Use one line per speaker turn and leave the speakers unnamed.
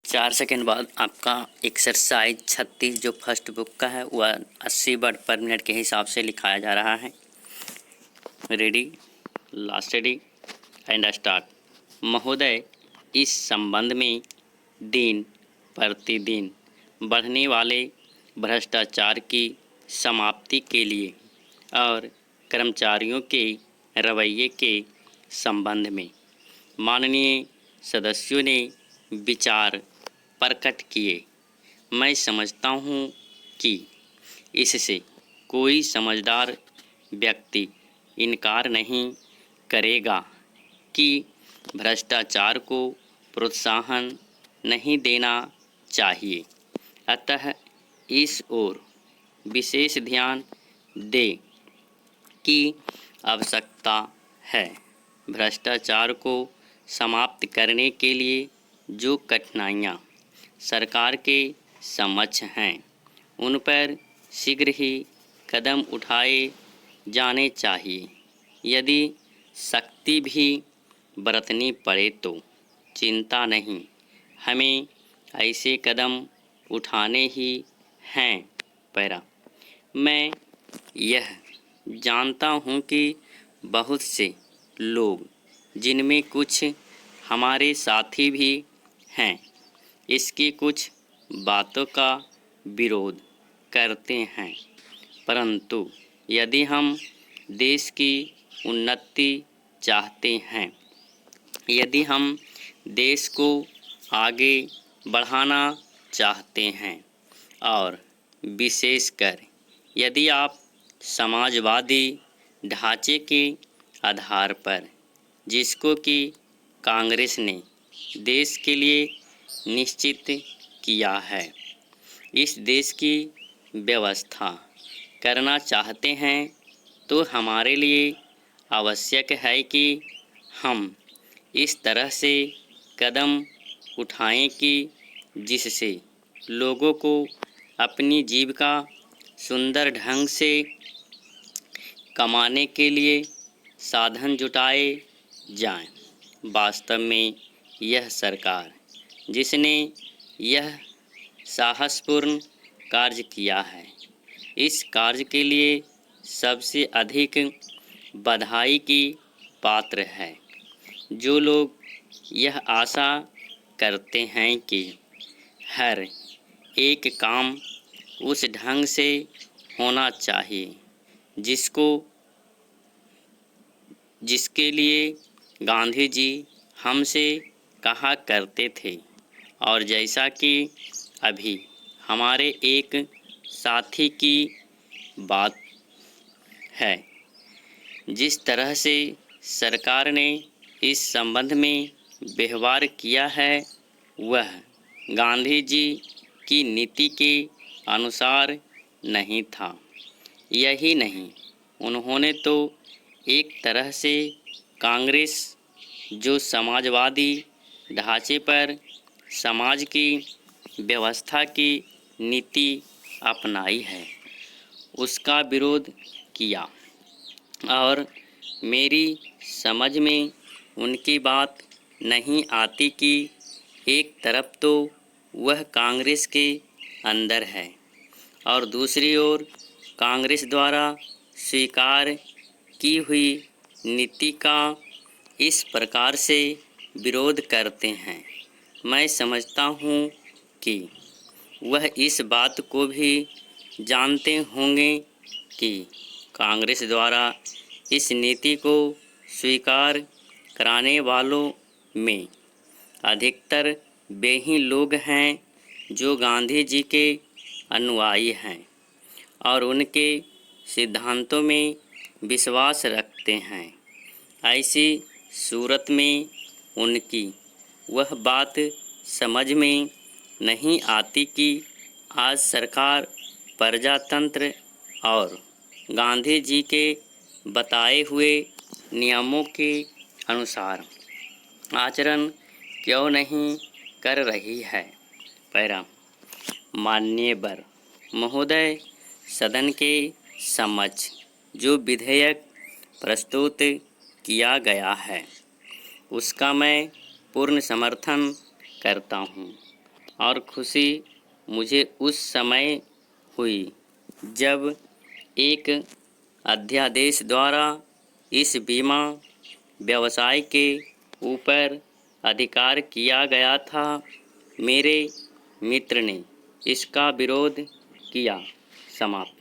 4 second बाद आपका exercise 36 जो फर्स्ट बुक का है वह 80 वर्ड पर मिनट के हिसाब से लिखाया जा रहा है। Ready, last ready and start. महोदय, इस संबंध में दिन प्रतिदिन बढ़ने वाले भ्रष्टाचार की समाप्ति के लिए और कर्मचारियों के रवैये के संबंध में माननीय सदस्यों ने विचार प्रकट किए। मैं समझता हूँ कि इससे कोई समझदार व्यक्ति इनकार नहीं करेगा कि भ्रष्टाचार को प्रोत्साहन नहीं देना चाहिए। अतः इस ओर विशेष ध्यान दें कि आवश्यकता है। भ्रष्टाचार को समाप्त करने के लिए जो कठिनाइयाँ सरकार के समक्ष हैं उन पर शीघ्र ही कदम उठाए जाने चाहिए। यदि सख्ती भी बरतनी पड़े तो चिंता नहीं, हमें ऐसे कदम उठाने ही हैं। पैरा, मैं यह जानता हूँ कि बहुत से लोग, जिनमें कुछ हमारे साथी भी हैं, इसकी कुछ बातों का विरोध करते हैं, परंतु यदि हम देश की उन्नति चाहते हैं, यदि हम देश को आगे बढ़ाना चाहते हैं और विशेषकर यदि आप समाजवादी ढांचे के आधार पर, जिसको कि कांग्रेस ने देश के लिए निश्चित किया है, इस देश की व्यवस्था करना चाहते हैं, तो हमारे लिए आवश्यक है कि हम इस तरह से कदम उठाएं कि जिससे लोगों को अपनी जीविका सुंदर ढंग से कमाने के लिए साधन जुटाए जाएं। वास्तव में यह सरकार, जिसने यह साहसपूर्ण कार्य किया है, इस कार्य के लिए सबसे अधिक बधाई की पात्र है। जो लोग यह आशा करते हैं कि हर एक काम उस ढंग से होना चाहिए जिसके लिए गांधी जी हमसे कहा करते थे, और जैसा कि अभी हमारे एक साथी की बात है, जिस तरह से सरकार ने इस संबंध में व्यवहार किया है वह गांधी जी की नीति के अनुसार नहीं था। यही नहीं, उन्होंने तो एक तरह से कांग्रेस, जो समाजवादी ढांचे पर समाज की व्यवस्था की नीति अपनाई है, उसका विरोध किया। और मेरी समझ में उनकी बात नहीं आती कि एक तरफ तो वह कांग्रेस के अंदर है और दूसरी ओर कांग्रेस द्वारा स्वीकार की हुई नीति का इस प्रकार से विरोध करते हैं। मैं समझता हूँ कि वह इस बात को भी जानते होंगे कि कांग्रेस द्वारा इस नीति को स्वीकार कराने वालों में अधिकतर वे ही लोग हैं जो गांधी जी के अनुयायी हैं और उनके सिद्धांतों में विश्वास रखते हैं। ऐसी सूरत में उनकी वह बात समझ में नहीं आती कि आज सरकार प्रजातंत्र और गांधी जी के बताए हुए नियमों के अनुसार आचरण क्यों नहीं कर रही है। पैरा, माननीय वर महोदय, सदन के समक्ष जो विधेयक प्रस्तुत किया गया है उसका मैं पूर्ण समर्थन करता हूँ। और खुशी मुझे उस समय हुई जब एक अध्यादेश द्वारा इस बीमा व्यवसाय के ऊपर अधिकार किया गया था। मेरे मित्र ने इसका विरोध किया। समाप्त।